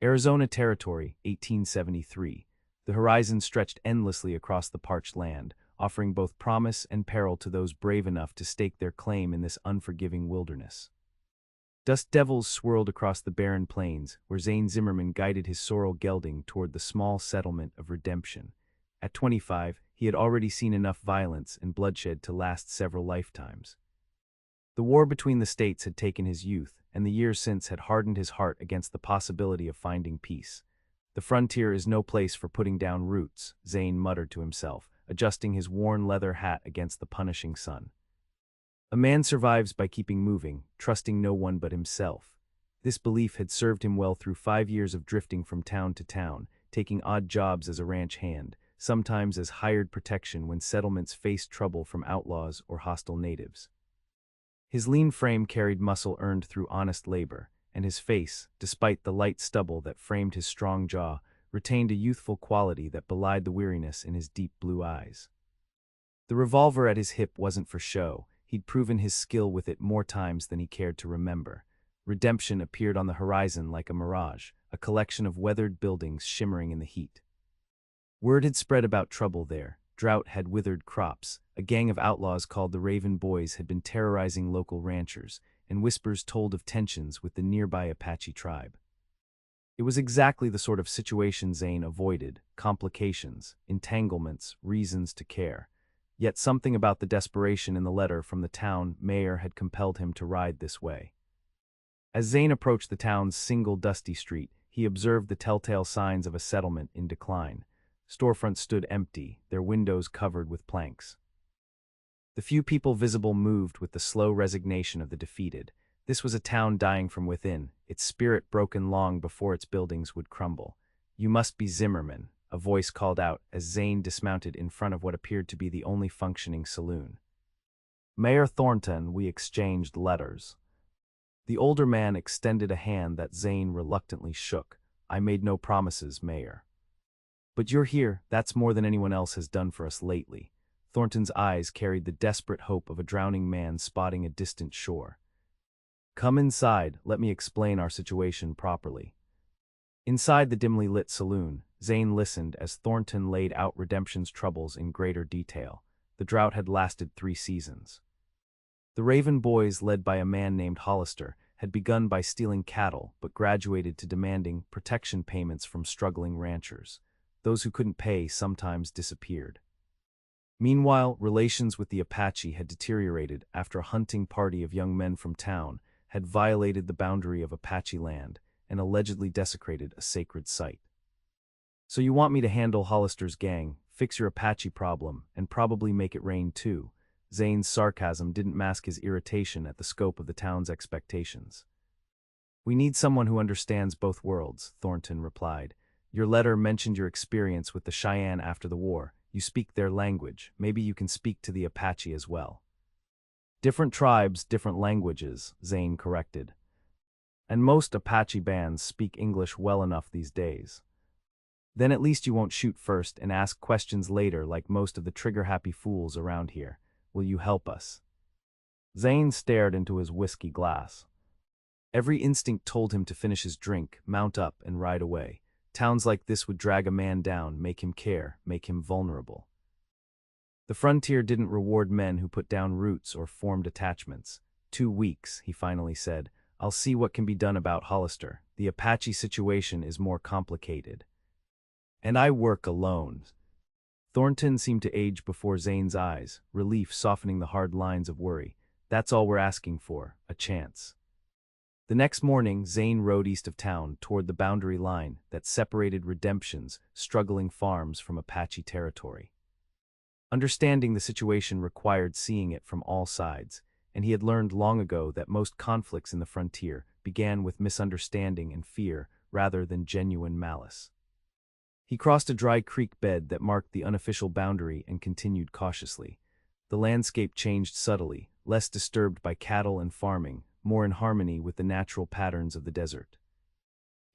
Arizona Territory, 1873. The horizon stretched endlessly across the parched land, offering both promise and peril to those brave enough to stake their claim in this unforgiving wilderness. Dust devils swirled across the barren plains, where Zane Zimmerman guided his sorrel gelding toward the small settlement of Redemption. At 25, he had already seen enough violence and bloodshed to last several lifetimes. The war between the states had taken his youth, and the years since had hardened his heart against the possibility of finding peace. The frontier is no place for putting down roots, Zane muttered to himself, adjusting his worn leather hat against the punishing sun. A man survives by keeping moving, trusting no one but himself. This belief had served him well through 5 years of drifting from town to town, taking odd jobs as a ranch hand, sometimes as hired protection when settlements faced trouble from outlaws or hostile natives. His lean frame carried muscle earned through honest labor, and his face, despite the light stubble that framed his strong jaw, retained a youthful quality that belied the weariness in his deep blue eyes. The revolver at his hip wasn't for show. He'd proven his skill with it more times than he cared to remember. Redemption appeared on the horizon like a mirage, a collection of weathered buildings shimmering in the heat. Word had spread about trouble there. Drought had withered crops. A gang of outlaws called the Raven Boys had been terrorizing local ranchers, and whispers told of tensions with the nearby Apache tribe. It was exactly the sort of situation Zane avoided: complications, entanglements, reasons to care. Yet something about the desperation in the letter from the town mayor had compelled him to ride this way. As Zane approached the town's single dusty street, he observed the telltale signs of a settlement in decline. Storefronts stood empty, their windows covered with planks. The few people visible moved with the slow resignation of the defeated. This was a town dying from within, its spirit broken long before its buildings would crumble. "You must be Zimmerman," a voice called out as Zane dismounted in front of what appeared to be the only functioning saloon. "Mayor Thornton, we exchanged letters." The older man extended a hand that Zane reluctantly shook. "I made no promises, Mayor. But you're here, that's more than anyone else has done for us lately." Thornton's eyes carried the desperate hope of a drowning man spotting a distant shore. "Come inside, let me explain our situation properly." Inside the dimly lit saloon, Zane listened as Thornton laid out Redemption's troubles in greater detail. The drought had lasted 3 seasons. The Raven Boys, led by a man named Hollister, had begun by stealing cattle but graduated to demanding protection payments from struggling ranchers. Those who couldn't pay sometimes disappeared. Meanwhile, relations with the Apache had deteriorated after a hunting party of young men from town had violated the boundary of Apache land and allegedly desecrated a sacred site. "So you want me to handle Hollister's gang, fix your Apache problem, and probably make it rain too?" Zane's sarcasm didn't mask his irritation at the scope of the town's expectations. "We need someone who understands both worlds," Thornton replied. "Your letter mentioned your experience with the Cheyenne after the war. You speak their language. Maybe you can speak to the Apache as well." "Different tribes, different languages," Zane corrected. "And most Apache bands speak English well enough these days." "Then at least you won't shoot first and ask questions later like most of the trigger-happy fools around here. Will you help us?" Zane stared into his whiskey glass. Every instinct told him to finish his drink, mount up, and ride away. Towns like this would drag a man down, make him care, make him vulnerable. The frontier didn't reward men who put down roots or formed attachments. 2 weeks, he finally said. "I'll see what can be done about Hollister. The Apache situation is more complicated. And I work alone." Thornton seemed to age before Zane's eyes, relief softening the hard lines of worry. "That's all we're asking for, a chance." The next morning, Zane rode east of town toward the boundary line that separated Redemption's struggling farms from Apache territory. Understanding the situation required seeing it from all sides, and he had learned long ago that most conflicts in the frontier began with misunderstanding and fear rather than genuine malice. He crossed a dry creek bed that marked the unofficial boundary and continued cautiously. The landscape changed subtly, less disturbed by cattle and farming, more in harmony with the natural patterns of the desert.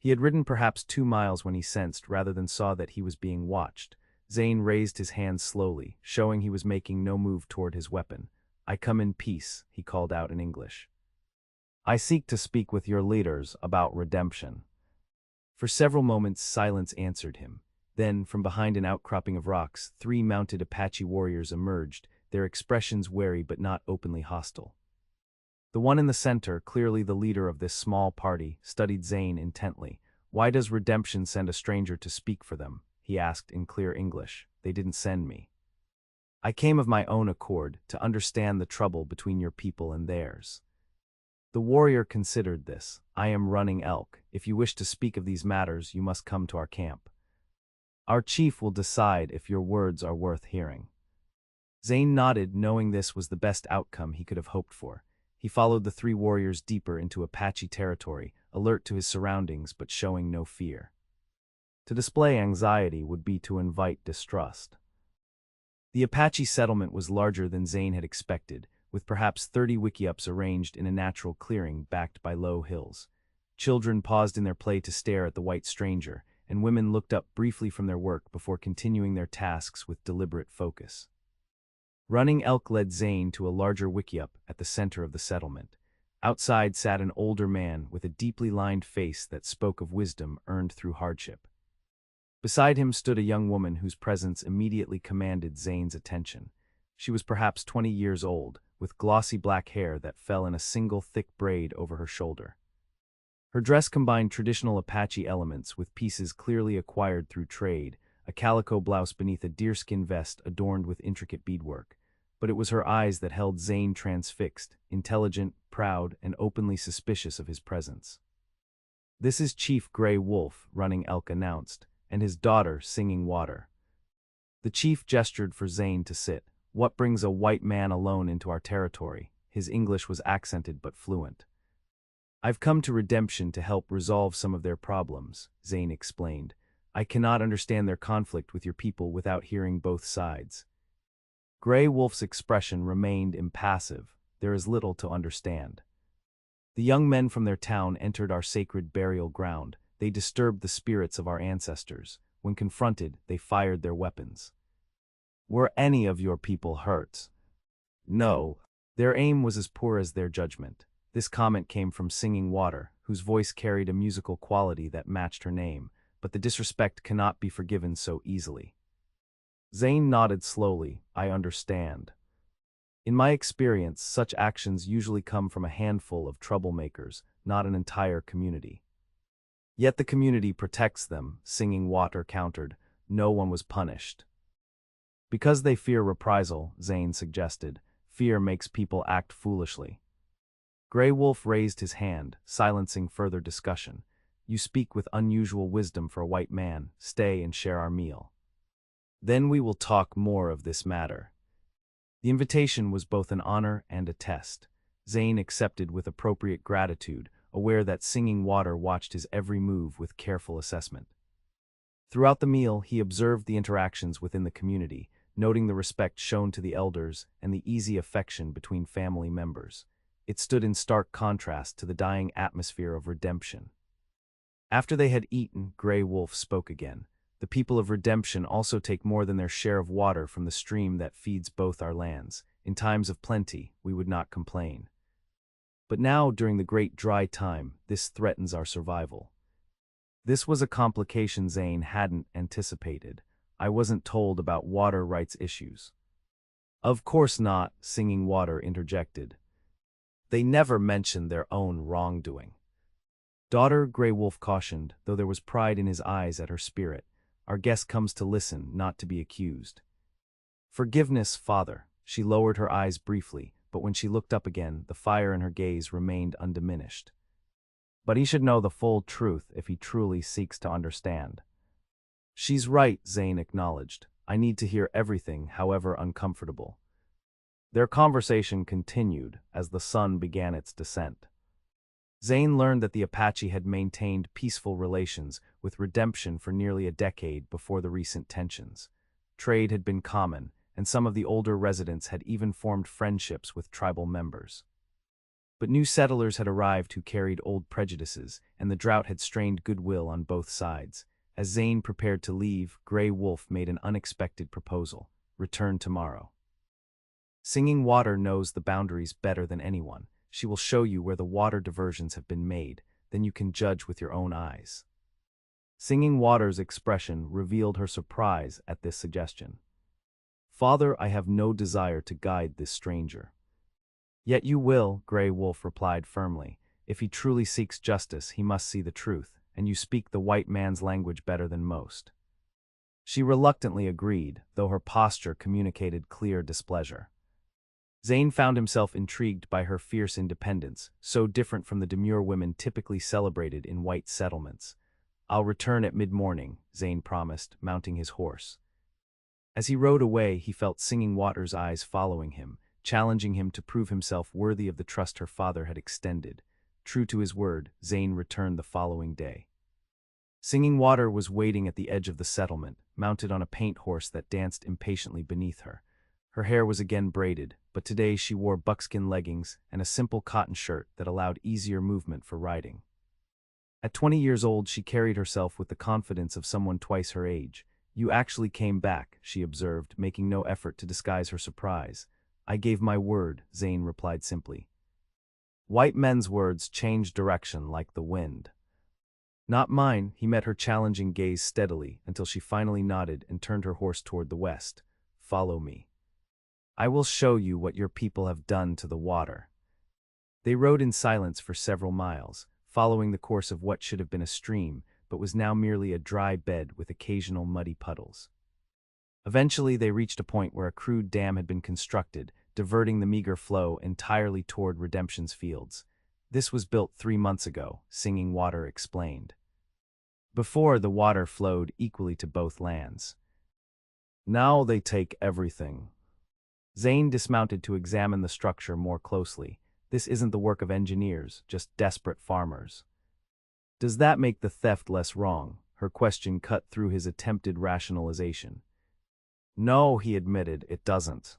He had ridden perhaps 2 miles when he sensed rather than saw that he was being watched. Zane raised his hand slowly, showing he was making no move toward his weapon. "I come in peace," he called out in English. "I seek to speak with your leaders about Redemption." For several moments silence answered him. Then, from behind an outcropping of rocks, 3 mounted Apache warriors emerged, their expressions wary but not openly hostile. The one in the center, clearly the leader of this small party, studied Zane intently. "Why does Redemption send a stranger to speak for them?" he asked in clear English. "They didn't send me. I came of my own accord, to understand the trouble between your people and theirs." The warrior considered this. "I am Running Elk. If you wish to speak of these matters, you must come to our camp. Our chief will decide if your words are worth hearing." Zane nodded, knowing this was the best outcome he could have hoped for. He followed the 3 warriors deeper into Apache territory, alert to his surroundings but showing no fear. To display anxiety would be to invite distrust. The Apache settlement was larger than Zane had expected, with perhaps 30 wickiups arranged in a natural clearing backed by low hills. Children paused in their play to stare at the white stranger, and women looked up briefly from their work before continuing their tasks with deliberate focus. Running Elk led Zane to a larger wickiup at the center of the settlement. Outside sat an older man with a deeply lined face that spoke of wisdom earned through hardship. Beside him stood a young woman whose presence immediately commanded Zane's attention. She was perhaps 20 years old, with glossy black hair that fell in a single thick braid over her shoulder. Her dress combined traditional Apache elements with pieces clearly acquired through trade, a calico blouse beneath a deerskin vest adorned with intricate beadwork. But it was her eyes that held Zane transfixed, intelligent, proud, and openly suspicious of his presence. "This is Chief Gray Wolf," Running Elk announced, "and his daughter, Singing Water." The chief gestured for Zane to sit. "What brings a white man alone into our territory?" His English was accented but fluent. "I've come to Redemption to help resolve some of their problems," Zane explained. "I cannot understand their conflict with your people without hearing both sides." Gray Wolf's expression remained impassive. "There is little to understand. The young men from their town entered our sacred burial ground. They disturbed the spirits of our ancestors. When confronted, they fired their weapons." "Were any of your people hurt?" "No. Their aim was as poor as their judgment." This comment came from Singing Water, whose voice carried a musical quality that matched her name, but the disrespect cannot be forgiven so easily. Zane nodded slowly. "I understand. In my experience, such actions usually come from a handful of troublemakers, not an entire community." "Yet the community protects them," Singing Water countered. "No one was punished." "Because they fear reprisal," Zane suggested. "Fear makes people act foolishly." Gray Wolf raised his hand, silencing further discussion. "You speak with unusual wisdom for a white man. Stay and share our meal. Then we will talk more of this matter." The invitation was both an honor and a test. Zane accepted with appropriate gratitude, aware that Singing Water watched his every move with careful assessment. Throughout the meal, he observed the interactions within the community, noting the respect shown to the elders and the easy affection between family members. It stood in stark contrast to the dying atmosphere of Redemption. After they had eaten, Gray Wolf spoke again. "The people of Redemption also take more than their share of water from the stream that feeds both our lands. In times of plenty, we would not complain. But now, during the great dry time, this threatens our survival." This was a complication Zane hadn't anticipated. "I wasn't told about water rights issues." "Of course not," Singing Water interjected. "They never mentioned their own wrongdoing." "Daughter," Gray Wolf cautioned, though there was pride in his eyes at her spirit. "Our guest comes to listen, not to be accused." "Forgiveness, father." She lowered her eyes briefly, but when she looked up again, the fire in her gaze remained undiminished. "But he should know the full truth if he truly seeks to understand." "She's right," Zane acknowledged. "I need to hear everything, however uncomfortable." Their conversation continued as the sun began its descent. Zane learned that the Apache had maintained peaceful relations with Redemption for nearly a decade before the recent tensions. Trade had been common, and some of the older residents had even formed friendships with tribal members. But new settlers had arrived who carried old prejudices, and the drought had strained goodwill on both sides. As Zane prepared to leave, Gray Wolf made an unexpected proposal: "Return tomorrow. Singing Water knows the boundaries better than anyone. She will show you where the water diversions have been made, then you can judge with your own eyes." Singing Water's expression revealed her surprise at this suggestion. "Father, I have no desire to guide this stranger." "Yet you will," Grey Wolf replied firmly. "If he truly seeks justice, he must see the truth, and you speak the white man's language better than most." She reluctantly agreed, though her posture communicated clear displeasure. Zane found himself intrigued by her fierce independence, so different from the demure women typically celebrated in white settlements. "I'll return at mid-morning," Zane promised, mounting his horse. As he rode away, he felt Singing Water's eyes following him, challenging him to prove himself worthy of the trust her father had extended. True to his word, Zane returned the following day. Singing Water was waiting at the edge of the settlement, mounted on a paint horse that danced impatiently beneath her. Her hair was again braided, but today she wore buckskin leggings and a simple cotton shirt that allowed easier movement for riding. At 20 years old, she carried herself with the confidence of someone twice her age. "You actually came back," she observed, making no effort to disguise her surprise. "I gave my word," Zane replied simply. White men's words change direction like the wind. "Not mine," he met her challenging gaze steadily until she finally nodded and turned her horse toward the west. "Follow me. I will show you what your people have done to the water." They rode in silence for several miles, following the course of what should have been a stream, but was now merely a dry bed with occasional muddy puddles. Eventually, they reached a point where a crude dam had been constructed, diverting the meager flow entirely toward Redemption's fields. "This was built 3 months ago," Singing Water explained. "Before, the water flowed equally to both lands. Now they take everything." Zane dismounted to examine the structure more closely. "This isn't the work of engineers, just desperate farmers." "Does that make the theft less wrong?" Her question cut through his attempted rationalization. "No," he admitted, "it doesn't."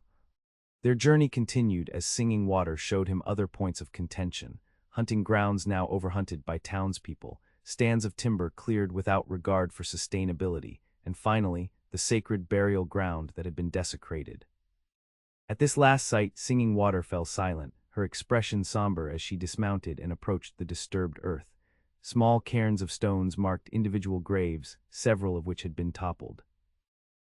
Their journey continued as Singing Water showed him other points of contention: hunting grounds now overhunted by townspeople, stands of timber cleared without regard for sustainability, and finally, the sacred burial ground that had been desecrated. At this last sight, Singing Water fell silent, her expression somber as she dismounted and approached the disturbed earth. Small cairns of stones marked individual graves, several of which had been toppled.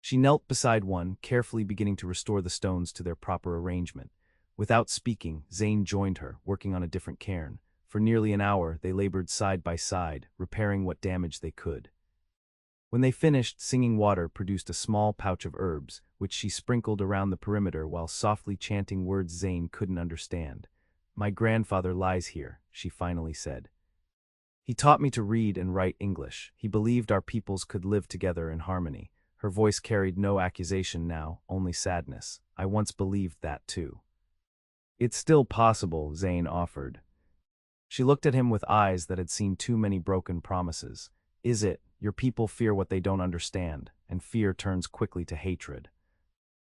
She knelt beside one, carefully beginning to restore the stones to their proper arrangement. Without speaking, Zane joined her, working on a different cairn. For nearly an hour, they labored side by side, repairing what damage they could. When they finished, Singing Water produced a small pouch of herbs, which she sprinkled around the perimeter while softly chanting words Zane couldn't understand. "My grandfather lies here," she finally said. "He taught me to read and write English. He believed our peoples could live together in harmony." Her voice carried no accusation now, only sadness. "I once believed that too." "It's still possible," Zane offered. She looked at him with eyes that had seen too many broken promises. "Is it? Your people fear what they don't understand, and fear turns quickly to hatred."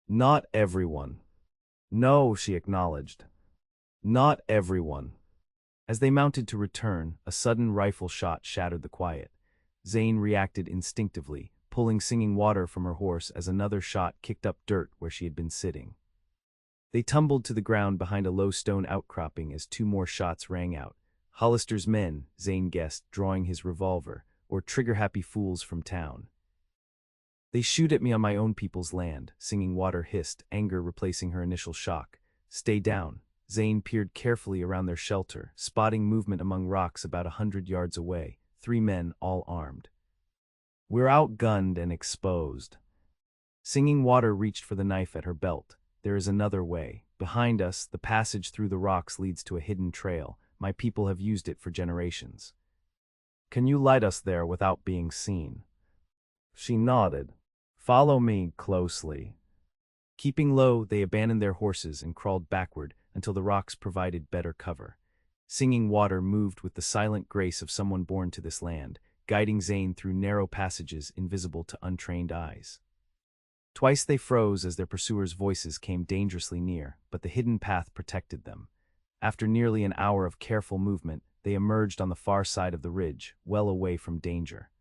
"Not everyone." "No," she acknowledged. "Not everyone." As they mounted to return, a sudden rifle shot shattered the quiet. Zane reacted instinctively, pulling Singing Water from her horse as another shot kicked up dirt where she had been sitting. They tumbled to the ground behind a low stone outcropping as 2 more shots rang out. Hollister's men, Zane guessed, drawing his revolver, or trigger-happy fools from town. "They shoot at me on my own people's land," Singing Water hissed, anger replacing her initial shock. "Stay down." Zane peered carefully around their shelter, spotting movement among rocks about 100 yards away. 3 men, all armed. "We're outgunned and exposed." Singing Water reached for the knife at her belt. "There is another way. Behind us, the passage through the rocks leads to a hidden trail. My people have used it for generations. Can you light us there without being seen?" She nodded. "Follow me closely." Keeping low, they abandoned their horses and crawled backward until the rocks provided better cover. Singing Water moved with the silent grace of someone born to this land, guiding Zane through narrow passages invisible to untrained eyes. Twice they froze as their pursuers' voices came dangerously near, but the hidden path protected them. After nearly an hour of careful movement, they emerged on the far side of the ridge, well away from danger.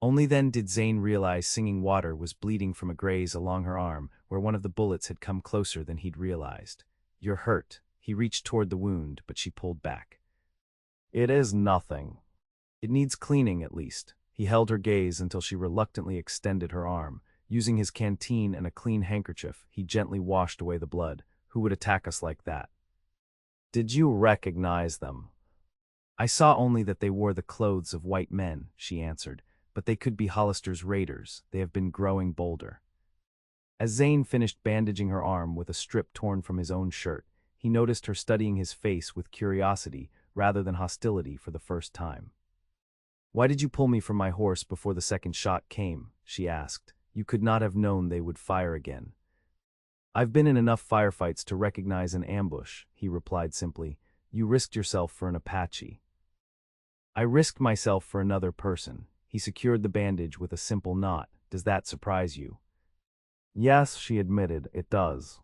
Only then did Zane realize Singing Water was bleeding from a graze along her arm, where one of the bullets had come closer than he'd realized. "You're hurt." He reached toward the wound, but she pulled back. "It is nothing. It needs cleaning, at least." He held her gaze until she reluctantly extended her arm. Using his canteen and a clean handkerchief, he gently washed away the blood. Who would attack us like that? Did you recognize them? I saw only that they wore the clothes of white men, she answered, but they could be Hollister's raiders. They have been growing bolder. As Zane finished bandaging her arm with a strip torn from his own shirt, he noticed her studying his face with curiosity rather than hostility for the first time. Why did you pull me from my horse before the second shot came? She asked. You could not have known they would fire again. I've been in enough firefights to recognize an ambush, he replied simply. You risked yourself for an Apache. I risked myself for another person. He secured the bandage with a simple knot. Does that surprise you? Yes, she admitted, it does.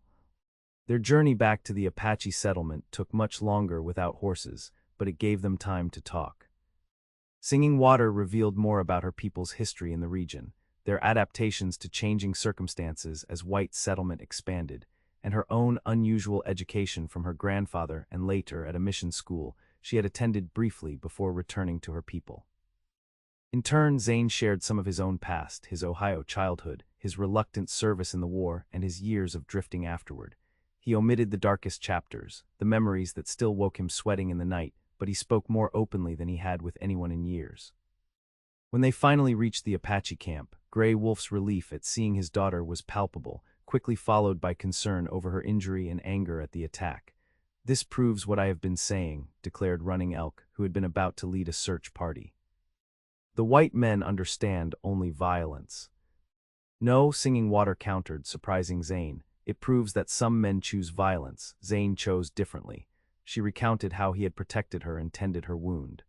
Their journey back to the Apache settlement took much longer without horses, but it gave them time to talk. Singing Water revealed more about her people's history in the region, their adaptations to changing circumstances as white settlement expanded, and her own unusual education from her grandfather and later at a mission school she had attended briefly before returning to her people. In turn, Zane shared some of his own past, his Ohio childhood, his reluctant service in the war, and his years of drifting afterward. He omitted the darkest chapters, the memories that still woke him sweating in the night, but he spoke more openly than he had with anyone in years. When they finally reached the Apache camp, Gray Wolf's relief at seeing his daughter was palpable, quickly followed by concern over her injury and anger at the attack. This proves what I have been saying, declared Running Elk, who had been about to lead a search party. The white men understand only violence. No, Singing Water countered, surprising Zane. It proves that some men choose violence. Zane chose differently. She recounted how he had protected her and tended her wound.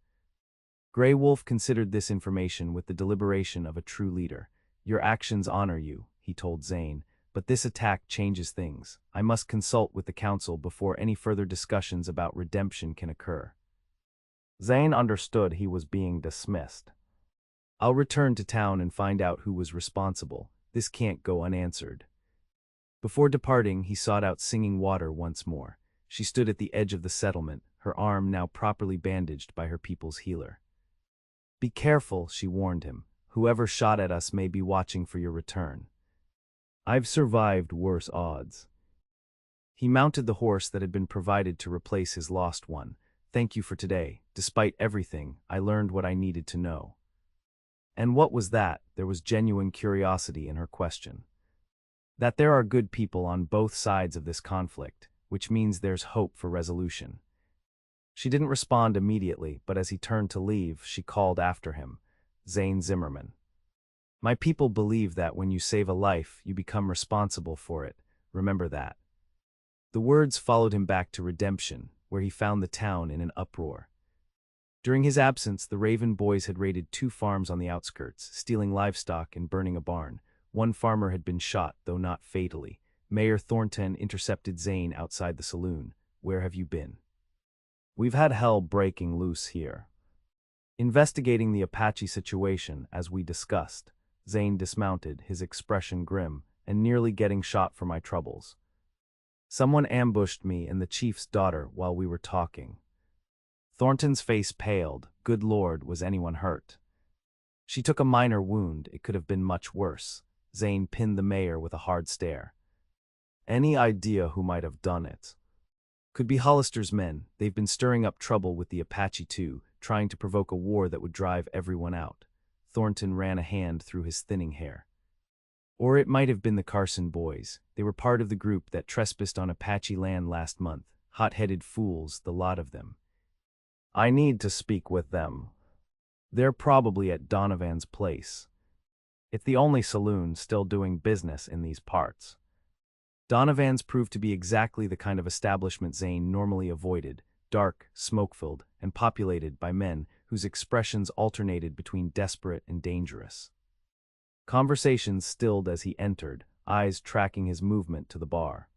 Gray Wolf considered this information with the deliberation of a true leader. Your actions honor you, he told Zane, but this attack changes things. I must consult with the council before any further discussions about redemption can occur. Zane understood he was being dismissed. I'll return to town and find out who was responsible. This can't go unanswered. Before departing, he sought out Singing Water once more. She stood at the edge of the settlement, her arm now properly bandaged by her people's healer. Be careful, she warned him. Whoever shot at us may be watching for your return. I've survived worse odds. He mounted the horse that had been provided to replace his lost one. Thank you for today. Despite everything, I learned what I needed to know. And what was that? There was genuine curiosity in her question. That there are good people on both sides of this conflict, which means there's hope for resolution. She didn't respond immediately, but as he turned to leave, she called after him. Zane Zimmerman. My people believe that when you save a life, you become responsible for it. Remember that. The words followed him back to Redemption, where he found the town in an uproar. During his absence, the Raven boys had raided 2 farms on the outskirts, stealing livestock and burning a barn. One farmer had been shot, though not fatally. Mayor Thornton intercepted Zane outside the saloon. Where have you been? We've had hell breaking loose here. Investigating the Apache situation, as we discussed. Zane dismounted, his expression grim, and nearly getting shot for my troubles. Someone ambushed me and the chief's daughter while we were talking. Thornton's face paled. Good Lord, was anyone hurt? She took a minor wound. It could have been much worse. Zane pinned the mayor with a hard stare. Any idea who might have done it? Could be Hollister's men. They've been stirring up trouble with the Apache too, trying to provoke a war that would drive everyone out. Thornton ran a hand through his thinning hair. Or it might have been the Carson boys. They were part of the group that trespassed on Apache land last month. Hot-headed fools, the lot of them. I need to speak with them. They're probably at Donovan's place. It's the only saloon still doing business in these parts. Donovan's proved to be exactly the kind of establishment Zane normally avoided, dark, smoke-filled, and populated by men whose expressions alternated between desperate and dangerous. Conversations stilled as he entered, eyes tracking his movement to the bar.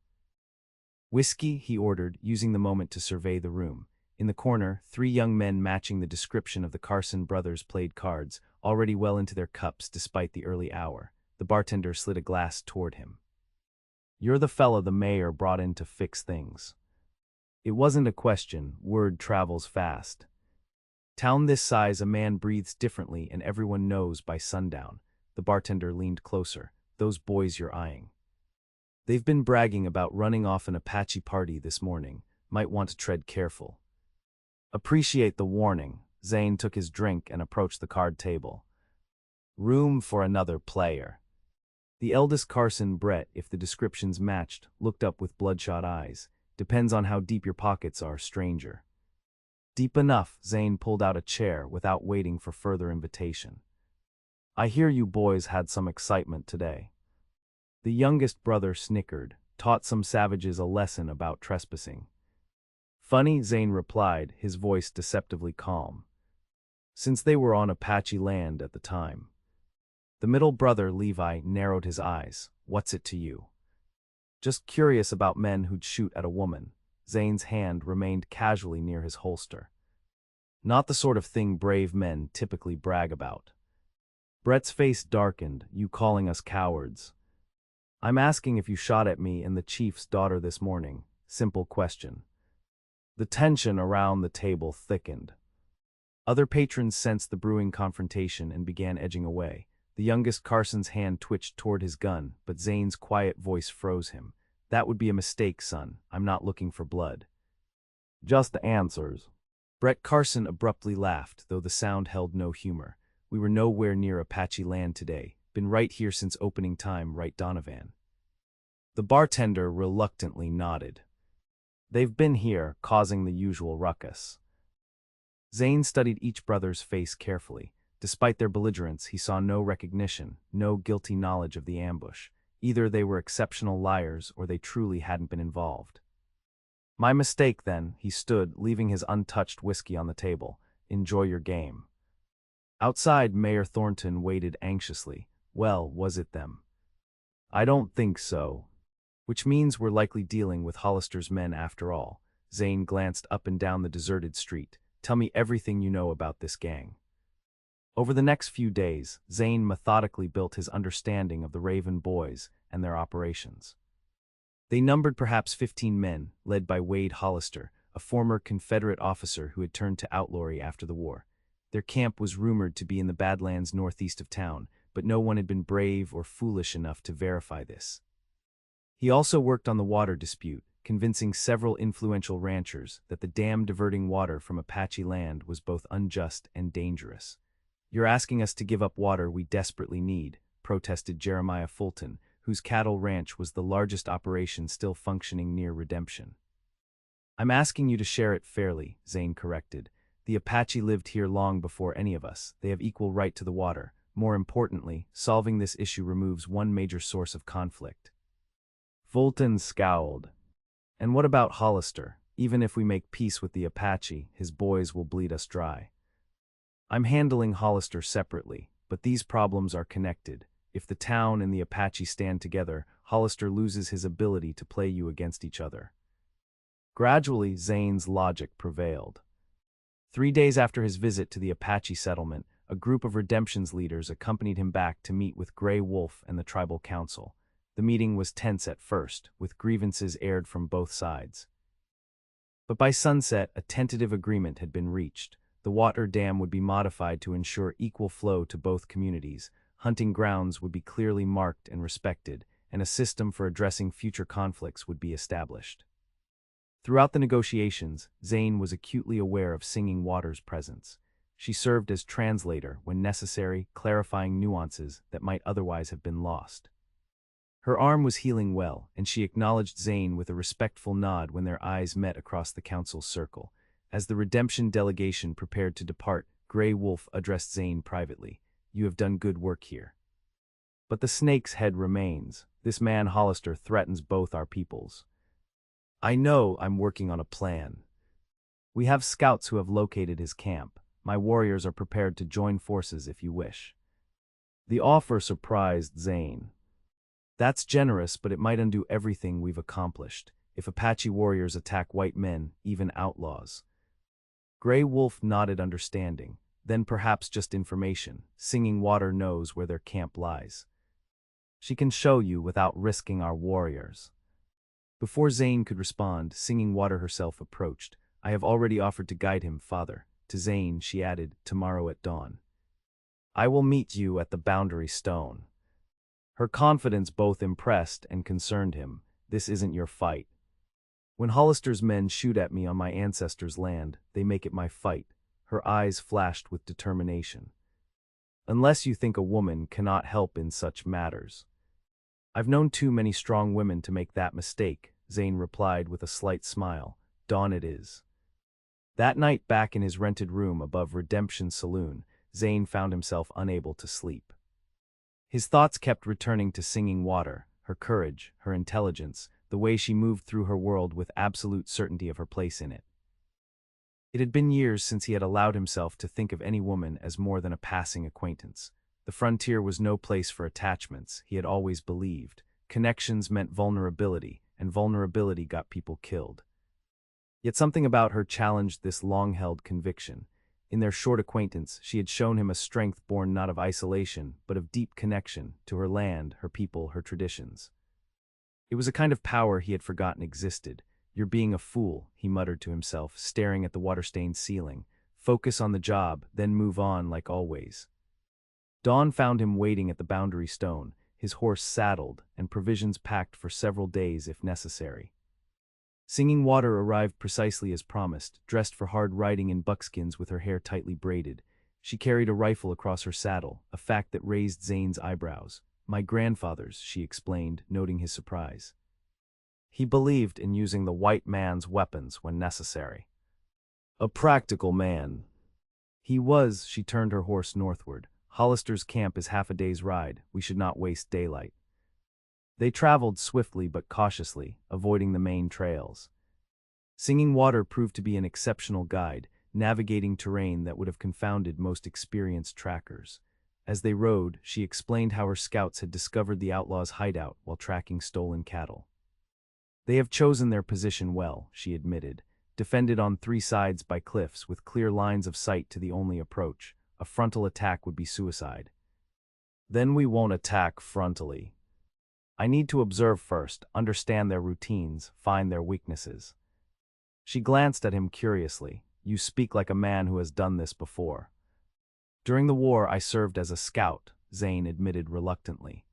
Whiskey, he ordered, using the moment to survey the room. In the corner, 3 young men matching the description of the Carson brothers played cards, already well into their cups despite the early hour. The bartender slid a glass toward him. You're the fella the mayor brought in to fix things. It wasn't a question, word travels fast. Town this size, a man breathes differently and everyone knows by sundown. The bartender leaned closer. Those boys you're eyeing. They've been bragging about running off an Apache party this morning. Might want to tread careful. Appreciate the warning. Zane took his drink and approached the card table. Room for another player. The eldest Carson, Brett, if the descriptions matched, looked up with bloodshot eyes. Depends on how deep your pockets are, stranger. Deep enough. Zane pulled out a chair without waiting for further invitation. I hear you boys had some excitement today. The youngest brother snickered, taught some savages a lesson about trespassing. Funny, Zane replied, his voice deceptively calm. Since they were on Apache land at the time. The middle brother, Levi, narrowed his eyes. What's it to you? Just curious about men who'd shoot at a woman. Zane's hand remained casually near his holster. Not the sort of thing brave men typically brag about. Brett's face darkened. You calling us cowards? I'm asking if you shot at me and the chief's daughter this morning. Simple question. The tension around the table thickened. Other patrons sensed the brewing confrontation and began edging away. The youngest Carson's hand twitched toward his gun, but Zane's quiet voice froze him. That would be a mistake, son. I'm not looking for blood. Just the answers. Brett Carson abruptly laughed, though the sound held no humor. We were nowhere near Apache land today. Been right here since opening time, right, Donovan? The bartender reluctantly nodded. They've been here, causing the usual ruckus. Zane studied each brother's face carefully. Despite their belligerence, he saw no recognition, no guilty knowledge of the ambush. Either they were exceptional liars or they truly hadn't been involved. My mistake, then. He stood, leaving his untouched whiskey on the table. Enjoy your game. Outside, Mayor Thornton waited anxiously. Well, was it them? I don't think so. Which means we're likely dealing with Hollister's men after all. Zane glanced up and down the deserted street. Tell me everything you know about this gang. Over the next few days, Zane methodically built his understanding of the Raven Boys and their operations. They numbered perhaps 15 men, led by Wade Hollister, a former Confederate officer who had turned to outlawry after the war. Their camp was rumored to be in the Badlands northeast of town, but no one had been brave or foolish enough to verify this. He also worked on the water dispute, convincing several influential ranchers that the dam diverting water from Apache land was both unjust and dangerous. You're asking us to give up water we desperately need, protested Jeremiah Fulton, whose cattle ranch was the largest operation still functioning near Redemption. I'm asking you to share it fairly, Zane corrected. The Apache lived here long before any of us. They have equal right to the water. More importantly, solving this issue removes one major source of conflict. Fulton scowled. And what about Hollister? Even if we make peace with the Apache, his boys will bleed us dry. I'm handling Hollister separately, but these problems are connected. If the town and the Apache stand together, Hollister loses his ability to play you against each other. Gradually, Zane's logic prevailed. 3 days after his visit to the Apache settlement, a group of Redemption's leaders accompanied him back to meet with Gray Wolf and the tribal council. The meeting was tense at first, with grievances aired from both sides. But by sunset, a tentative agreement had been reached. The water dam would be modified to ensure equal flow to both communities, hunting grounds would be clearly marked and respected, and a system for addressing future conflicts would be established. Throughout the negotiations, Zane was acutely aware of Singing Water's presence. She served as translator when necessary, clarifying nuances that might otherwise have been lost. Her arm was healing well, and she acknowledged Zane with a respectful nod when their eyes met across the council's circle. As the Redemption delegation prepared to depart, Gray Wolf addressed Zane privately. You have done good work here. But the snake's head remains. This man Hollister threatens both our peoples. I know. I'm working on a plan. We have scouts who have located his camp. My warriors are prepared to join forces if you wish. The offer surprised Zane. That's generous, but it might undo everything we've accomplished. If Apache warriors attack white men, even outlaws. Gray Wolf nodded understanding. Then perhaps just information. Singing Water knows where their camp lies. She can show you without risking our warriors. Before Zane could respond, Singing Water herself approached. I have already offered to guide him, Father. To Zane, she added, tomorrow at dawn. I will meet you at the boundary stone. Her confidence both impressed and concerned him. This isn't your fight. When Hollister's men shoot at me on my ancestors' land, they make it my fight. Her eyes flashed with determination. Unless you think a woman cannot help in such matters. I've known too many strong women to make that mistake, Zane replied with a slight smile. Dawn it is. That night back in his rented room above Redemption Saloon, Zane found himself unable to sleep. His thoughts kept returning to Singing Water, her courage, her intelligence, the way she moved through her world with absolute certainty of her place in it. It had been years since he had allowed himself to think of any woman as more than a passing acquaintance. The frontier was no place for attachments, he had always believed. Connections meant vulnerability, and vulnerability got people killed. Yet something about her challenged this long-held conviction. In their short acquaintance, she had shown him a strength born not of isolation, but of deep connection to her land, her people, her traditions. It was a kind of power he had forgotten existed. You're being a fool, he muttered to himself, staring at the water-stained ceiling. Focus on the job, then move on like always. Dawn found him waiting at the boundary stone, his horse saddled, and provisions packed for several days if necessary. Singing Water arrived precisely as promised, dressed for hard riding in buckskins with her hair tightly braided. She carried a rifle across her saddle, a fact that raised Zane's eyebrows. My grandfather's, she explained, noting his surprise. He believed in using the white man's weapons when necessary. A practical man. He was, she turned her horse northward. Hollister's camp is half a day's ride, we should not waste daylight. They traveled swiftly but cautiously, avoiding the main trails. Singing Water proved to be an exceptional guide, navigating terrain that would have confounded most experienced trackers. As they rode, she explained how her scouts had discovered the outlaws' hideout while tracking stolen cattle. They have chosen their position well, she admitted, defended on three sides by cliffs with clear lines of sight to the only approach. A frontal attack would be suicide. Then we won't attack frontally. I need to observe first, understand their routines, find their weaknesses. She glanced at him curiously. You speak like a man who has done this before. During the war I served as a scout, Zane admitted reluctantly.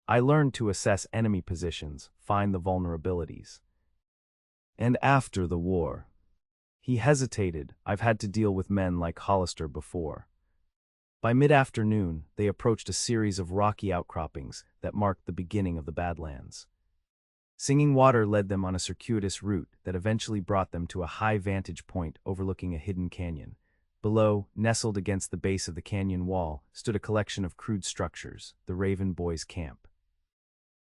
I learned to assess enemy positions, find the vulnerabilities. And after the war. He hesitated. I've had to deal with men like Hollister before. By mid-afternoon, they approached a series of rocky outcroppings that marked the beginning of the Badlands. Singing Water led them on a circuitous route that eventually brought them to a high vantage point overlooking a hidden canyon. Below, nestled against the base of the canyon wall, stood a collection of crude structures, the Raven Boys' camp.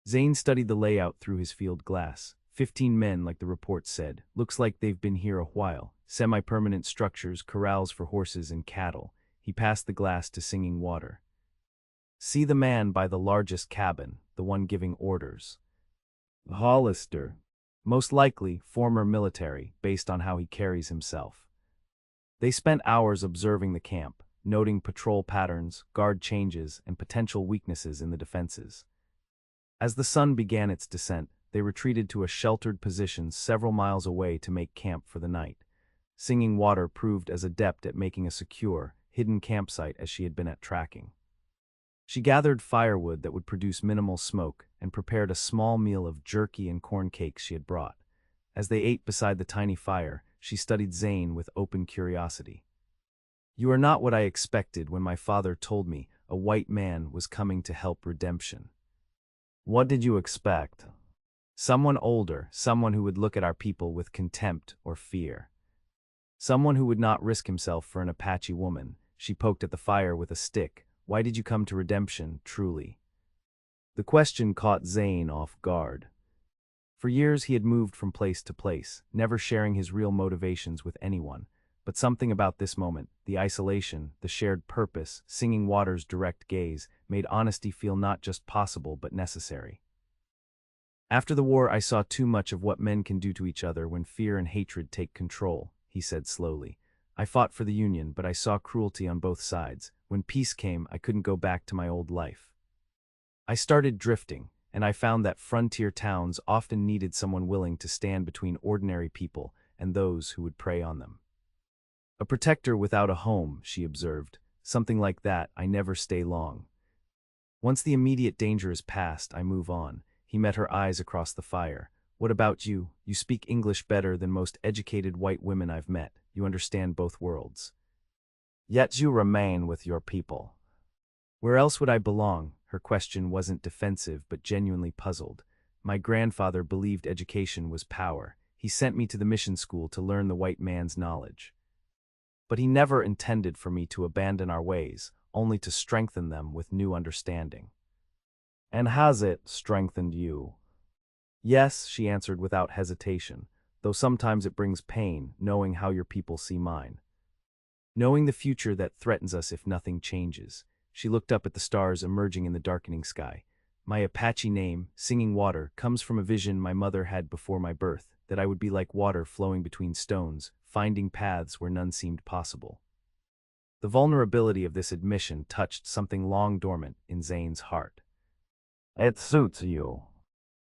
Zane studied the layout through his field glass. 15 men, like the report said. Looks like they've been here a while. Semi-permanent structures, corrals for horses and cattle. He passed the glass to Singing Water. See the man by the largest cabin, the one giving orders. Hollister. Most likely, former military, based on how he carries himself. They spent hours observing the camp, noting patrol patterns, guard changes, and potential weaknesses in the defenses. As the sun began its descent, they retreated to a sheltered position several miles away to make camp for the night. Singing Water proved as adept at making a secure, hidden campsite as she had been at tracking. She gathered firewood that would produce minimal smoke and prepared a small meal of jerky and corn cakes she had brought. As they ate beside the tiny fire, she studied Zane with open curiosity. You are not what I expected when my father told me a white man was coming to help redemption. What did you expect? Someone older, someone who would look at our people with contempt or fear. Someone who would not risk himself for an Apache woman. She poked at the fire with a stick. Why did you come to redemption, truly? The question caught Zane off guard. For years he had moved from place to place, never sharing his real motivations with anyone. But something about this moment, the isolation, the shared purpose, Singing Water's direct gaze, made honesty feel not just possible but necessary. After the war I saw too much of what men can do to each other when fear and hatred take control, he said slowly. I fought for the Union, but I saw cruelty on both sides. When peace came, I couldn't go back to my old life. I started drifting, and I found that frontier towns often needed someone willing to stand between ordinary people and those who would prey on them. A protector without a home, she observed. Something like that, I never stay long. Once the immediate danger is past, I move on. He met her eyes across the fire. What about you? You speak English better than most educated white women I've met. You understand both worlds. Yet you remain with your people. Where else would I belong? Her question wasn't defensive but genuinely puzzled. My grandfather believed education was power. He sent me to the mission school to learn the white man's knowledge. But he never intended for me to abandon our ways, only to strengthen them with new understanding. And has it strengthened you? Yes, she answered without hesitation, though sometimes it brings pain, knowing how your people see mine. Knowing the future that threatens us if nothing changes. She looked up at the stars emerging in the darkening sky. My Apache name, Singing Water, comes from a vision my mother had before my birth, that I would be like water flowing between stones, finding paths where none seemed possible. The vulnerability of this admission touched something long dormant in Zane's heart. It suits you.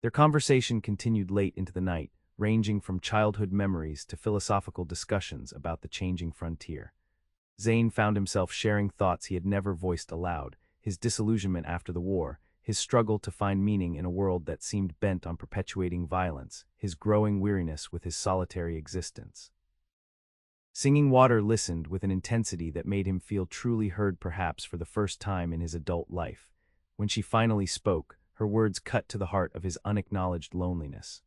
Their conversation continued late into the night, ranging from childhood memories to philosophical discussions about the changing frontier. Zane found himself sharing thoughts he had never voiced aloud, his disillusionment after the war, his struggle to find meaning in a world that seemed bent on perpetuating violence, his growing weariness with his solitary existence. Singing Water listened with an intensity that made him feel truly heard, perhaps for the first time in his adult life. When she finally spoke, her words cut to the heart of his unacknowledged loneliness.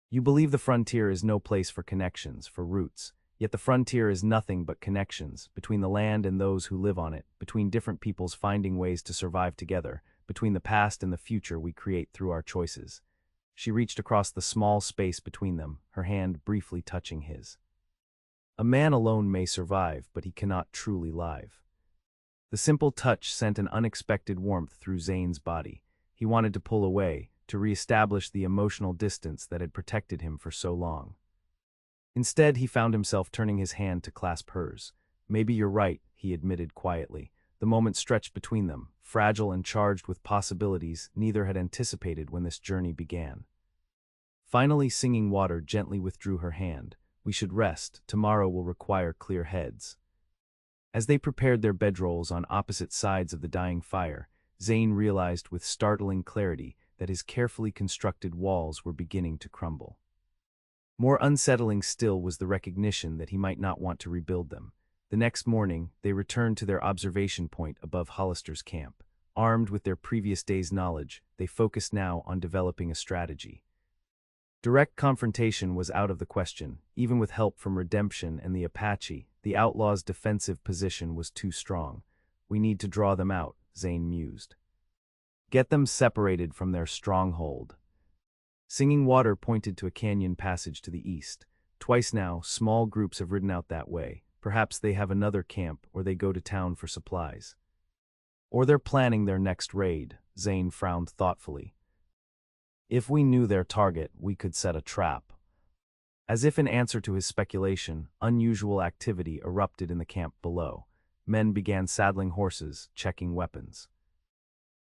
You believe the frontier is no place for connections, for roots. Yet the frontier is nothing but connections, between the land and those who live on it, between different peoples finding ways to survive together, between the past and the future we create through our choices. She reached across the small space between them, her hand briefly touching his. A man alone may survive, but he cannot truly live. The simple touch sent an unexpected warmth through Zane's body. He wanted to pull away, to reestablish the emotional distance that had protected him for so long. Instead, he found himself turning his hand to clasp hers. Maybe you're right, he admitted quietly. The moment stretched between them, fragile and charged with possibilities neither had anticipated when this journey began. Finally, Singing Water gently withdrew her hand. We should rest, tomorrow will require clear heads. As they prepared their bedrolls on opposite sides of the dying fire, Zane realized with startling clarity that his carefully constructed walls were beginning to crumble. More unsettling still was the recognition that he might not want to rebuild them. The next morning, they returned to their observation point above Hollister's camp. Armed with their previous day's knowledge, they focused now on developing a strategy. Direct confrontation was out of the question. Even with help from Redemption and the Apache, the outlaws' defensive position was too strong. We need to draw them out, Zane mused. Get them separated from their stronghold. Singing Water pointed to a canyon passage to the east. Twice now, small groups have ridden out that way. Perhaps they have another camp, or they go to town for supplies. Or they're planning their next raid, Zane frowned thoughtfully. If we knew their target, we could set a trap. As if in answer to his speculation, unusual activity erupted in the camp below. Men began saddling horses, checking weapons.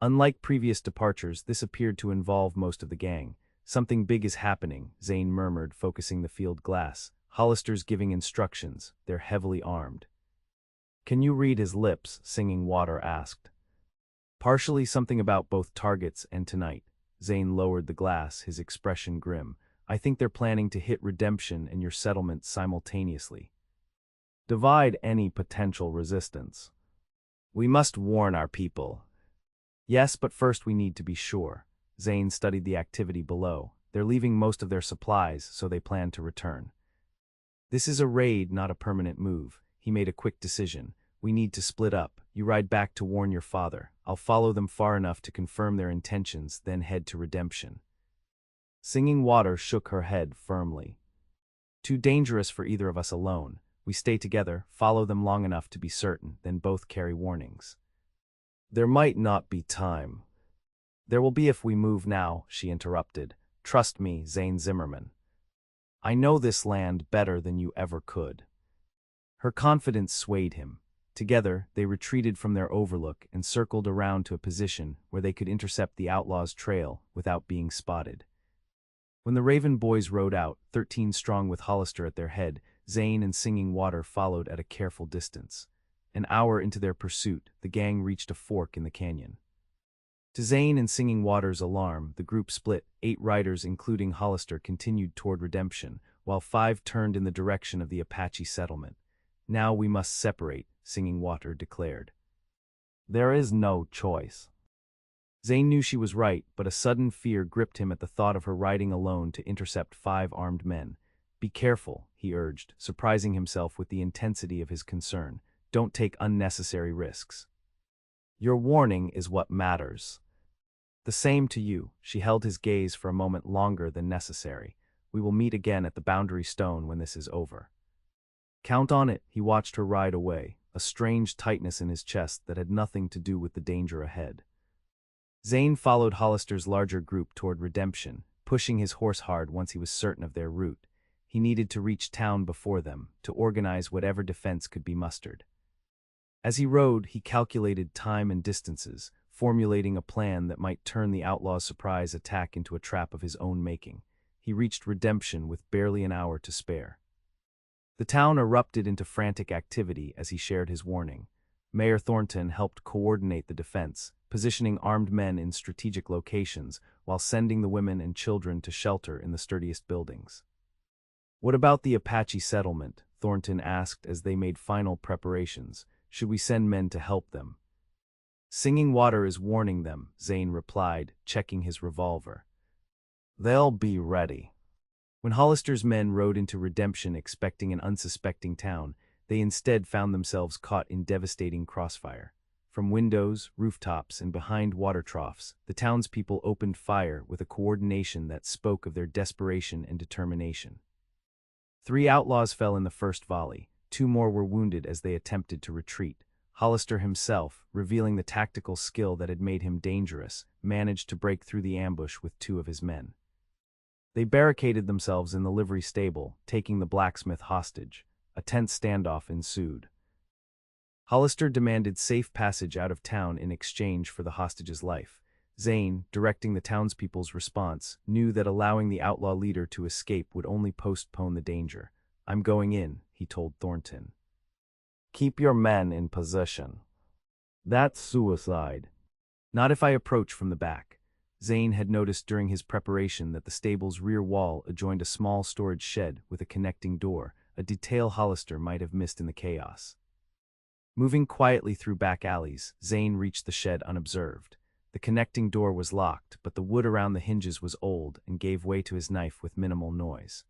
Unlike previous departures, this appeared to involve most of the gang. Something big is happening, Zane murmured, focusing the field glass. Hollister's giving instructions, they're heavily armed. Can you read his lips? Singing Water asked. Partially, something about both targets and tonight. Zane lowered the glass, his expression grim. I think they're planning to hit Redemption and your settlement simultaneously. Divide any potential resistance. We must warn our people. Yes, but first we need to be sure. Zane studied the activity below. They're leaving most of their supplies, so they plan to return. This is a raid, not a permanent move. He made a quick decision. We need to split up. You ride back to warn your father. I'll follow them far enough to confirm their intentions, then head to Redemption. Singing Water shook her head firmly. Too dangerous for either of us alone. We stay together, follow them long enough to be certain, then both carry warnings. There might not be time. There will be if we move now, she interrupted. Trust me, Zane Zimmerman. I know this land better than you ever could. Her confidence swayed him. Together, they retreated from their overlook and circled around to a position where they could intercept the outlaws' trail without being spotted. When the Raven boys rode out, 13 strong with Hollister at their head, Zane and Singing Water followed at a careful distance. An hour into their pursuit, the gang reached a fork in the canyon. To Zane and Singing Water's alarm, the group split. 8 riders, including Hollister, continued toward Redemption, while 5 turned in the direction of the Apache settlement. "Now we must separate," Singing Water declared. "There is no choice." Zane knew she was right, but a sudden fear gripped him at the thought of her riding alone to intercept 5 armed men. "Be careful," he urged, surprising himself with the intensity of his concern. "Don't take unnecessary risks. Your warning is what matters." "The same to you." She held his gaze for a moment longer than necessary. "We will meet again at the boundary stone when this is over." "Count on it." He watched her ride away, a strange tightness in his chest that had nothing to do with the danger ahead. Zane followed Hollister's larger group toward Redemption, pushing his horse hard once he was certain of their route. He needed to reach town before them, to organize whatever defense could be mustered. As he rode, he calculated time and distances, formulating a plan that might turn the outlaw's surprise attack into a trap of his own making. He reached Redemption with barely an hour to spare. The town erupted into frantic activity as he shared his warning. Mayor Thornton helped coordinate the defense, positioning armed men in strategic locations while sending the women and children to shelter in the sturdiest buildings. "What about the Apache settlement?" Thornton asked as they made final preparations. "Should we send men to help them?" "Singing Water is warning them," Zane replied, checking his revolver. "They'll be ready." When Hollister's men rode into Redemption expecting an unsuspecting town, they instead found themselves caught in devastating crossfire. From windows, rooftops, and behind water troughs, the townspeople opened fire with a coordination that spoke of their desperation and determination. 3 outlaws fell in the first volley. 2 more were wounded as they attempted to retreat. Hollister himself, revealing the tactical skill that had made him dangerous, managed to break through the ambush with 2 of his men. They barricaded themselves in the livery stable, taking the blacksmith hostage. A tense standoff ensued. Hollister demanded safe passage out of town in exchange for the hostage's life. Zane, directing the townspeople's response, knew that allowing the outlaw leader to escape would only postpone the danger. "I'm going in," he told Thornton. "Keep your men in position." "That's suicide." "Not if I approach from the back." Zane had noticed during his preparation that the stable's rear wall adjoined a small storage shed with a connecting door, a detail Hollister might have missed in the chaos. Moving quietly through back alleys, Zane reached the shed unobserved. The connecting door was locked, but the wood around the hinges was old and gave way to his knife with minimal noise.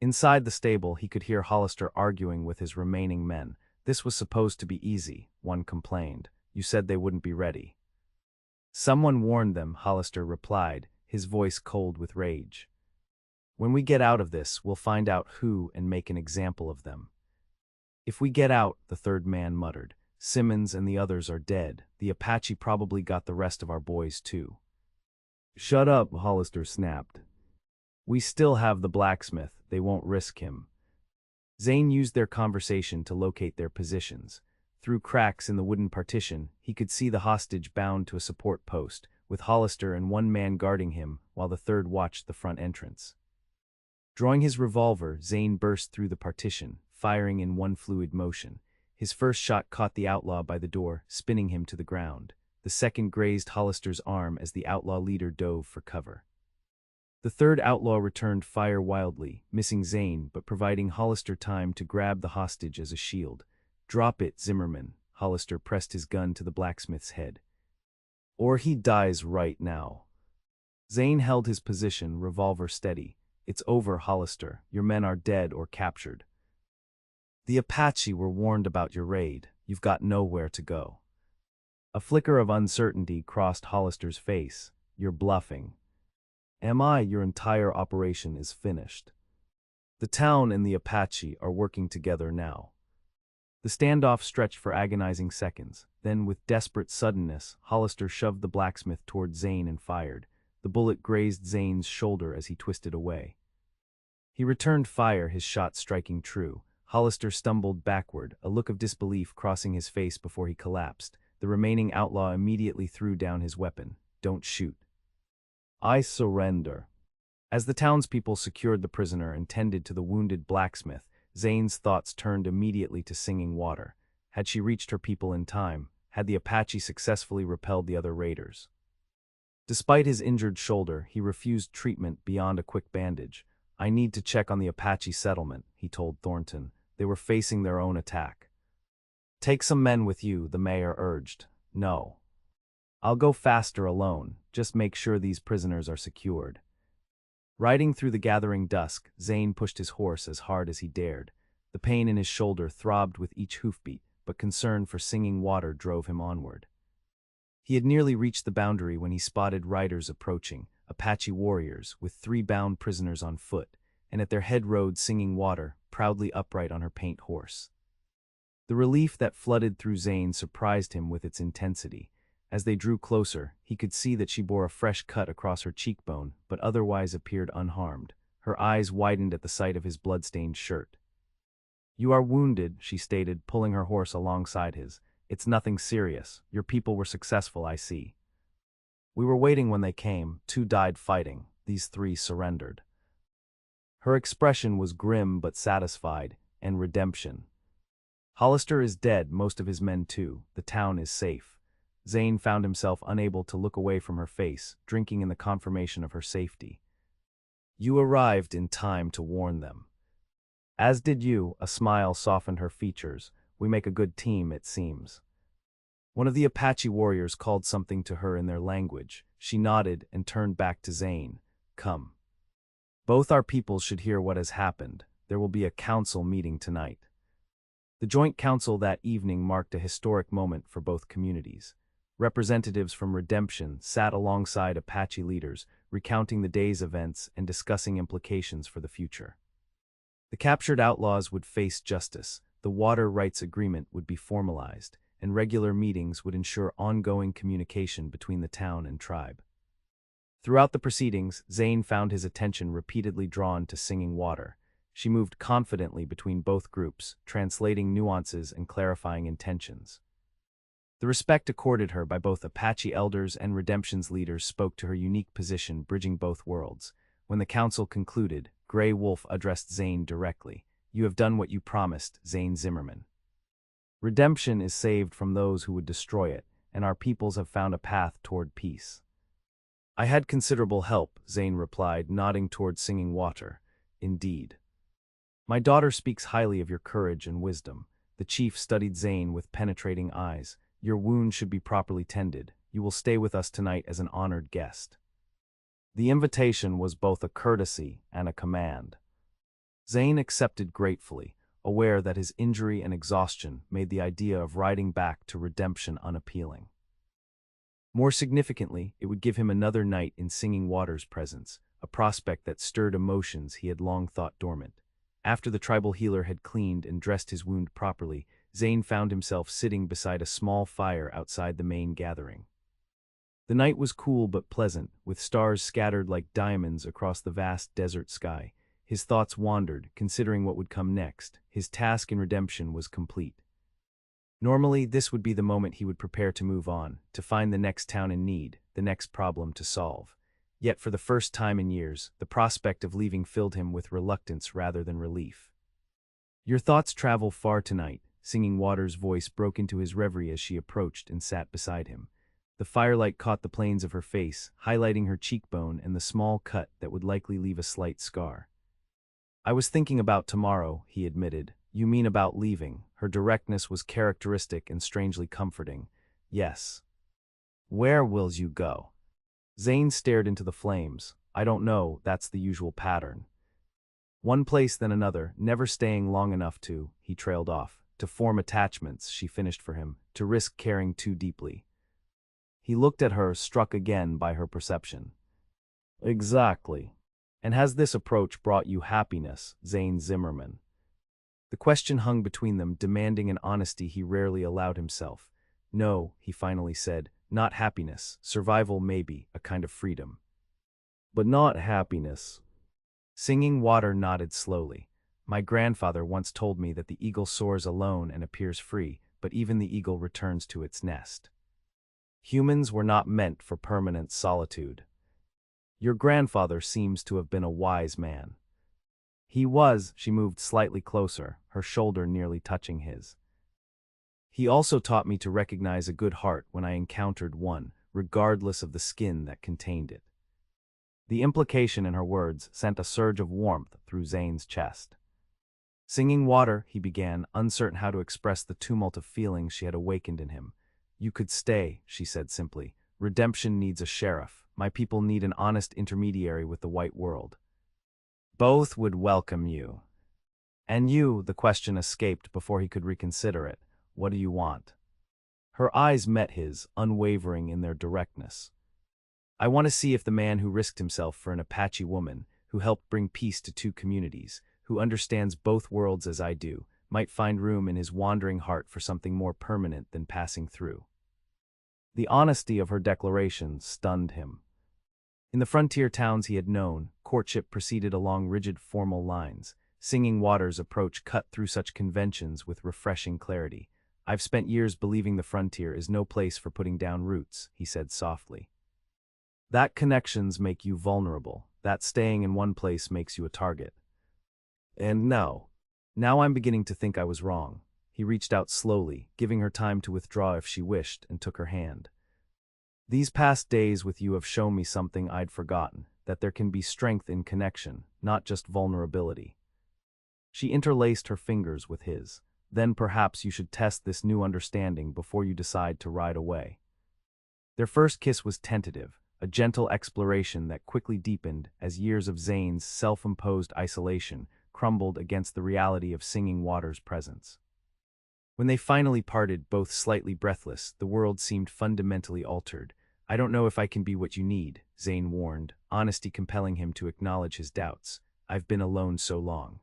Inside the stable, he could hear Hollister arguing with his remaining men. "This was supposed to be easy," one complained. "You said they wouldn't be ready." "Someone warned them," Hollister replied, his voice cold with rage. "When we get out of this, we'll find out who and make an example of them." "If we get out," the third man muttered, "Simmons and the others are dead. The Apache probably got the rest of our boys too." "Shut up," Hollister snapped. "We still have the blacksmith. They won't risk him." Zane used their conversation to locate their positions. Through cracks in the wooden partition, he could see the hostage bound to a support post, with Hollister and 1 man guarding him while the third watched the front entrance. Drawing his revolver, Zane burst through the partition, firing in one fluid motion. His first shot caught the outlaw by the door, spinning him to the ground. The second grazed Hollister's arm as the outlaw leader dove for cover. The third outlaw returned fire wildly, missing Zane but providing Hollister time to grab the hostage as a shield. "Drop it, Zimmerman." Hollister pressed his gun to the blacksmith's head. "Or he dies right now." Zane held his position, revolver steady. "It's over, Hollister. Your men are dead or captured. The Apache were warned about your raid. You've got nowhere to go." A flicker of uncertainty crossed Hollister's face. "You're bluffing." "Am I? Your entire operation is finished. The town and the Apache are working together now." The standoff stretched for agonizing seconds. Then, with desperate suddenness, Hollister shoved the blacksmith toward Zane and fired. The bullet grazed Zane's shoulder as he twisted away. He returned fire, his shot striking true. Hollister stumbled backward, a look of disbelief crossing his face before he collapsed. The remaining outlaw immediately threw down his weapon. "Don't shoot." "I surrender." As the townspeople secured the prisoner and tended to the wounded blacksmith, Zane's thoughts turned immediately to singing water. Had she reached her people in time? Had the Apache successfully repelled the other raiders? Despite his injured shoulder, he refused treatment beyond a quick bandage. "I need to check on the Apache settlement," he told Thornton. They were facing their own attack. "Take some men with you," the mayor urged. "No. I'll go faster alone. Just make sure these prisoners are secured." Riding through the gathering dusk, Zane pushed his horse as hard as he dared. The pain in his shoulder throbbed with each hoofbeat, but concern for singing water drove him onward. He had nearly reached the boundary when he spotted riders approaching, Apache warriors, with 3 bound prisoners on foot, and at their head rode Singing Water, proudly upright on her paint horse. The relief that flooded through Zane surprised him with its intensity. As they drew closer, he could see that she bore a fresh cut across her cheekbone, but otherwise appeared unharmed. Her eyes widened at the sight of his blood-stained shirt. "You are wounded," she stated, pulling her horse alongside his. "It's nothing serious. Your people were successful, I see." "We were waiting when they came. 2 died fighting. These 3 surrendered." Her expression was grim but satisfied, and redemption. "Hollister is dead, most of his men too. The town is safe." Zane found himself unable to look away from her face, drinking in the confirmation of her safety. "You arrived in time to warn them." "As did you," a smile softened her features. "We make a good team, it seems." One of the Apache warriors called something to her in their language. She nodded and turned back to Zane. "Come. Both our peoples should hear what has happened. There will be a council meeting tonight." The joint council that evening marked a historic moment for both communities. Representatives from Redemption sat alongside Apache leaders, recounting the day's events and discussing implications for the future. The captured outlaws would face justice, the water rights agreement would be formalized, and regular meetings would ensure ongoing communication between the town and tribe. Throughout the proceedings, Zane found his attention repeatedly drawn to Singing Water. She moved confidently between both groups, translating nuances and clarifying intentions. The respect accorded her by both Apache elders and Redemption's leaders spoke to her unique position bridging both worlds. When the council concluded, Grey Wolf addressed Zane directly. "You have done what you promised, Zane Zimmerman. Redemption is saved from those who would destroy it, and our peoples have found a path toward peace." "I had considerable help," Zane replied, nodding toward Singing Water. "Indeed. My daughter speaks highly of your courage and wisdom." The chief studied Zane with penetrating eyes. "Your wound should be properly tended. You will stay with us tonight as an honored guest." The invitation was both a courtesy and a command. Zane accepted gratefully, aware that his injury and exhaustion made the idea of riding back to Redemption unappealing. More significantly, it would give him another night in Singing Water's presence, a prospect that stirred emotions he had long thought dormant. After the tribal healer had cleaned and dressed his wound properly, Zane found himself sitting beside a small fire outside the main gathering. The night was cool but pleasant, with stars scattered like diamonds across the vast desert sky. His thoughts wandered, considering what would come next. His task in Redemption was complete. Normally, this would be the moment he would prepare to move on, to find the next town in need, the next problem to solve. Yet for the first time in years, the prospect of leaving filled him with reluctance rather than relief. "Your thoughts travel far tonight," Singing Water's voice broke into his reverie as she approached and sat beside him. The firelight caught the planes of her face, highlighting her cheekbone and the small cut that would likely leave a slight scar. "I was thinking about tomorrow," he admitted. "You mean about leaving?" Her directness was characteristic and strangely comforting. "Yes." "Where will you go?" Zane stared into the flames. "I don't know, that's the usual pattern. One place then another, never staying long enough to," he trailed off. "To form attachments," she finished for him, "to risk caring too deeply." He looked at her, struck again by her perception. "Exactly. And has this approach brought you happiness, Zane Zimmerman?" The question hung between them, demanding an honesty he rarely allowed himself. "No," he finally said, "not happiness. Survival maybe, a kind of freedom. But not happiness." Singing Water nodded slowly. "My grandfather once told me that the eagle soars alone and appears free, but even the eagle returns to its nest. Humans were not meant for permanent solitude. Your grandfather seems to have been a wise man." He was. She moved slightly closer, her shoulder nearly touching his. He also taught me to recognize a good heart when I encountered one, regardless of the skin that contained it. The implication in her words sent a surge of warmth through Zane's chest. Singing water, he began, uncertain how to express the tumult of feelings she had awakened in him. You could stay, she said simply. Redemption needs a sheriff. My people need an honest intermediary with the white world. Both would welcome you. And you, the question escaped before he could reconsider it. What do you want? Her eyes met his, unwavering in their directness. I want to see if the man who risked himself for an Apache woman, who helped bring peace to two communities, who understands both worlds as I do, might find room in his wandering heart for something more permanent than passing through. The honesty of her declaration stunned him. In the frontier towns he had known, courtship proceeded along rigid formal lines. Singing Water's approach cut through such conventions with refreshing clarity. I've spent years believing the frontier is no place for putting down roots, he said softly. That connections make you vulnerable, that staying in one place makes you a target. And now I'm beginning to think I was wrong. He reached out slowly, giving her time to withdraw if she wished, and took her hand. These past days with you have shown me something I'd forgotten, that there can be strength in connection, not just vulnerability. She interlaced her fingers with his. Then perhaps you should test this new understanding before you decide to ride away. Their first kiss was tentative, a gentle exploration that quickly deepened as years of Zane's self-imposed isolation crumbled against the reality of Singing Water's presence. When they finally parted, both slightly breathless, the world seemed fundamentally altered. I don't know if I can be what you need, Zane warned, honesty compelling him to acknowledge his doubts. I've been alone so long.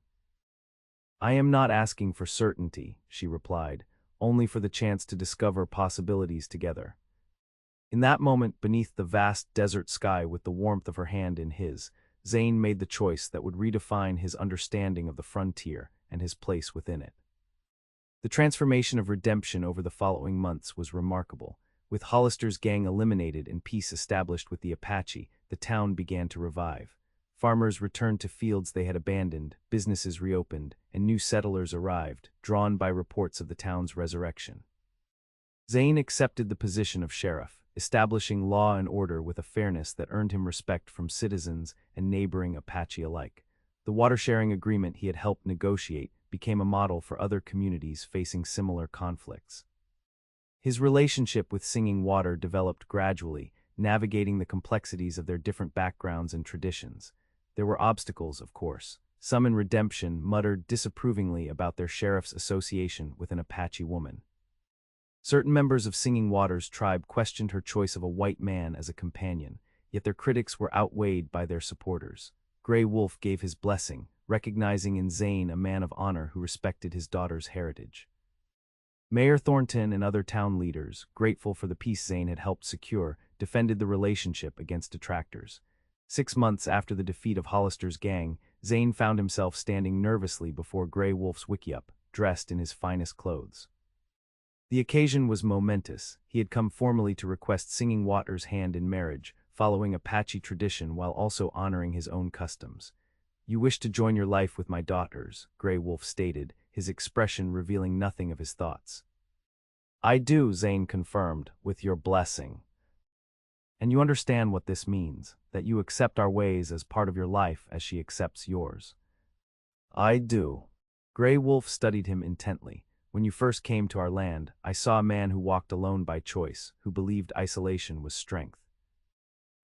I am not asking for certainty, she replied, only for the chance to discover possibilities together. In that moment, beneath the vast desert sky with the warmth of her hand in his, Zane made the choice that would redefine his understanding of the frontier and his place within it. The transformation of redemption over the following months was remarkable. With Hollister's gang eliminated and peace established with the Apache, the town began to revive. Farmers returned to fields they had abandoned, businesses reopened, and new settlers arrived, drawn by reports of the town's resurrection. Zane accepted the position of sheriff, establishing law and order with a fairness that earned him respect from citizens and neighboring Apache alike. The water-sharing agreement he had helped negotiate became a model for other communities facing similar conflicts. His relationship with Singing Water developed gradually, navigating the complexities of their different backgrounds and traditions. There were obstacles, of course. Some in Redemption muttered disapprovingly about their sheriff's association with an Apache woman. Certain members of Singing Water's tribe questioned her choice of a white man as a companion, yet their critics were outweighed by their supporters. Grey Wolf gave his blessing, recognizing in Zane a man of honor who respected his daughter's heritage. Mayor Thornton and other town leaders, grateful for the peace Zane had helped secure, defended the relationship against detractors. 6 months after the defeat of Hollister's gang, Zane found himself standing nervously before Grey Wolf's wickiup, dressed in his finest clothes. The occasion was momentous. He had come formally to request Singing Water's hand in marriage, following Apache tradition while also honoring his own customs. You wish to join your life with my daughters, Grey Wolf stated, his expression revealing nothing of his thoughts. I do, Zane confirmed, with your blessing. And you understand what this means, that you accept our ways as part of your life as she accepts yours. I do. Grey Wolf studied him intently. When you first came to our land, I saw a man who walked alone by choice, who believed isolation was strength.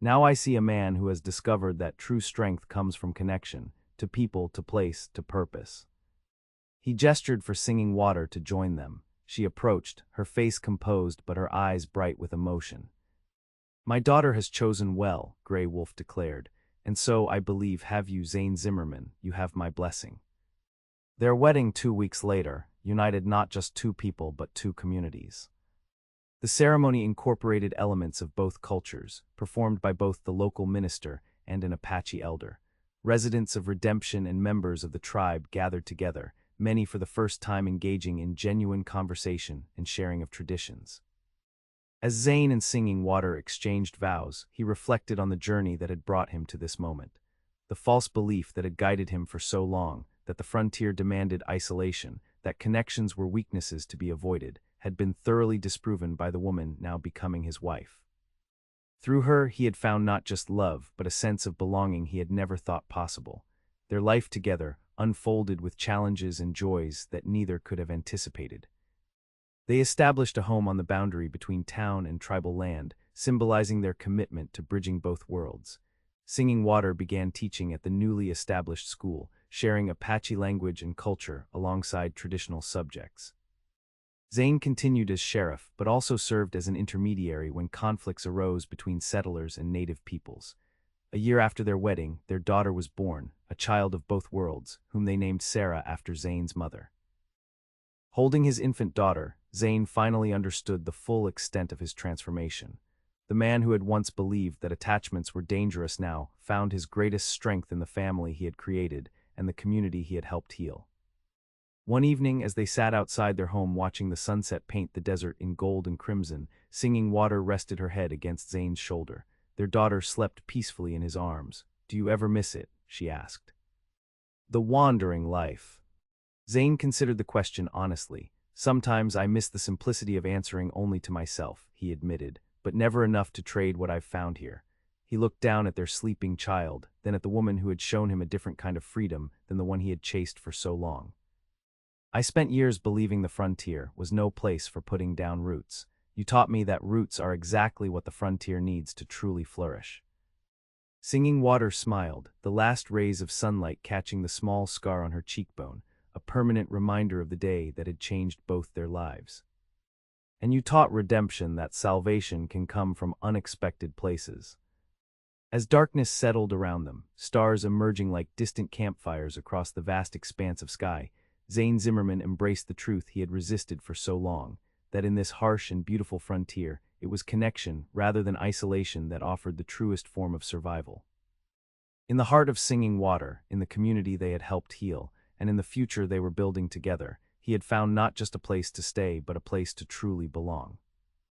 Now I see a man who has discovered that true strength comes from connection, to people, to place, to purpose. He gestured for Singing Water to join them. She approached, her face composed but her eyes bright with emotion. My daughter has chosen well, Grey Wolf declared, and so I believe have you, Zane Zimmerman, you have my blessing. Their wedding 2 weeks later united not just two people but two communities. The ceremony incorporated elements of both cultures, performed by both the local minister and an Apache elder. Residents of Redemption and members of the tribe gathered together, many for the first time engaging in genuine conversation and sharing of traditions. As Zane and Singing Water exchanged vows, he reflected on the journey that had brought him to this moment. the false belief that had guided him for so long, that the frontier demanded isolation, that connections were weaknesses to be avoided, had been thoroughly disproven by the woman now becoming his wife. Through her, he had found not just love, but a sense of belonging he had never thought possible. Their life together unfolded with challenges and joys that neither could have anticipated. They established a home on the boundary between town and tribal land, symbolizing their commitment to bridging both worlds. Singing Water began teaching at the newly established school, sharing Apache language and culture alongside traditional subjects. Zane continued as sheriff, but also served as an intermediary when conflicts arose between settlers and native peoples. A year after their wedding, their daughter was born, a child of both worlds, whom they named Sarah after Zane's mother. Holding his infant daughter, Zane finally understood the full extent of his transformation. The man who had once believed that attachments were dangerous now found his greatest strength in the family he had created and the community he had helped heal. One evening, as they sat outside their home watching the sunset paint the desert in gold and crimson, Singing Water rested her head against Zane's shoulder. Their daughter slept peacefully in his arms. "Do you ever miss it?" she asked. "The wandering life." Zane considered the question honestly. "Sometimes I miss the simplicity of answering only to myself," he admitted, "but never enough to trade what I've found here." He looked down at their sleeping child, then at the woman who had shown him a different kind of freedom than the one he had chased for so long. "I spent years believing the frontier was no place for putting down roots. You taught me that roots are exactly what the frontier needs to truly flourish." Singing Water smiled, the last rays of sunlight catching the small scar on her cheekbone, a permanent reminder of the day that had changed both their lives. "And you taught redemption that salvation can come from unexpected places." As darkness settled around them, stars emerging like distant campfires across the vast expanse of sky, Zane Zimmerman embraced the truth he had resisted for so long, that in this harsh and beautiful frontier, it was connection rather than isolation that offered the truest form of survival. In the heart of Singing Water, in the community they had helped heal, and in the future they were building together, he had found not just a place to stay but a place to truly belong.